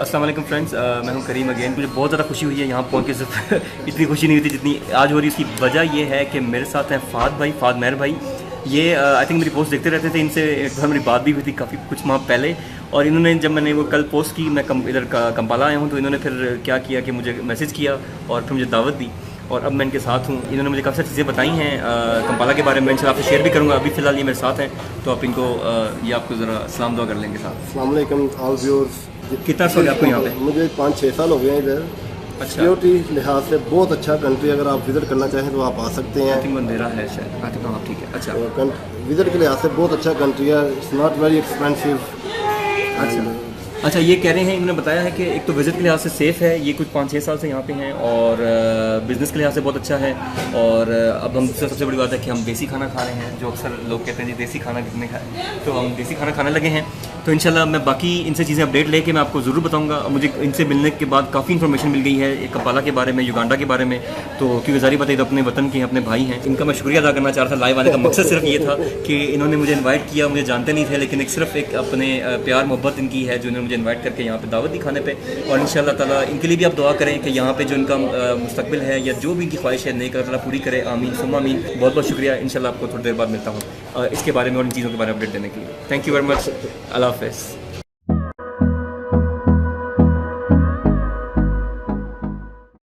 अस्सलाम वालेकुम फ्रेंड्स, मैं हूं करीम अगेन। मुझे बहुत ज़्यादा खुशी हुई है यहाँ पहुँच के। सिर्फ इतनी खुशी नहीं हुई थी जितनी आज हो रही है। इसकी वजह ये है कि मेरे साथ हैं फाद मेहर भाई। ये आई थिंक मेरी पोस्ट देखते रहते थे, इनसे एक बार मेरी बात भी हुई थी काफ़ी कुछ माह पहले। और इन्होंने जब मैंने वो कल पोस्ट की, मैं इधर कंपाला आया हूँ, तो इन्होंने फिर क्या किया कि मुझे मैसेज किया और फिर मुझे दावत दी और अब मैं इनके साथ हूँ। इन्होंने मुझे काफ़ी सारी चीज़ें बताई हैं कंपाला के बारे में, इंशाल्लाह आपसे शेयर भी करूँगा। अभी फ़िलहाल ये मेरे साथ हैं, तो आप इनको ये आपको ज़रा सलाम दुआ कर लेंगे साथ। अस्सलाम वालेकुम ऑल व्यूअर्स। कितना हो गया आपको यहाँ पे? मुझे 5-6 साल हो गए हैं इधर। अच्छा, सिक्योरिटी लिहाज से बहुत अच्छा कंट्री, अगर आप विज़िट करना चाहें तो आप आ सकते हैं। आई थिंक अंधेरा है शायद। आई थिंक हाँ ठीक है। अच्छा, विज़िट के लिहाज से बहुत अच्छा कंट्री है। It's not very expensive. अच्छा, ये कह रहे हैं, इन्होंने बताया है कि एक तो विज़िट के लिहाज से सेफ़ है, ये कुछ 5-6 साल से यहाँ पे हैं, और बिज़नेस के लिहाज से बहुत अच्छा है। और अब हम सबसे बड़ी बात है कि हम देसी खाना खा रहे हैं, जो अक्सर लोग कहते हैं जी देसी खाना कितने खाए, तो हम देसी खाना खाने लगे हैं। तो इंशाल्लाह मैं बाकी इनसे चीज़ें अपडेट लेके मैं आपको ज़रूर बताऊँगा। मुझे इनसे मिलने के बाद काफ़ी इन्फॉर्मेशन मिल गई है कंपाला के बारे में, युगांडा के बारे में। तो क्योंकि ज़ाहिर बात है, तो अपने वतन के अपने भाई हैं, इनका मैं शुक्रिया अदा करना चाह रहा था। लाइव आने का मकसद सिर्फ ये था कि इन्होंने मुझे इन्वाइट किया। मुझे जानते नहीं थे, लेकिन सिर्फ एक अपने प्यार मोहब्बत इनकी है जो इन्होंने मुझे इन्वाइट करके यहाँ पे दावत दी खाने पे। और इंशाल्लाह ताला इनके लिए भी आप दुआ करें कि यहाँ पे जो इनका मुस्तकबिल है या जो भी इनकी ख्वाहिश है, नेक अल्लाह पूरी करे। आमीन सुम्मा आमीन। बहुत बहुत शुक्रिया। इंशाल्लाह आपको थोड़ी देर बाद मिलता हूँ इसके बारे में और इन चीज़ों के बारे में अपडेट देने के लिए। Thank you very much. अल्लाह हाफ़िज़।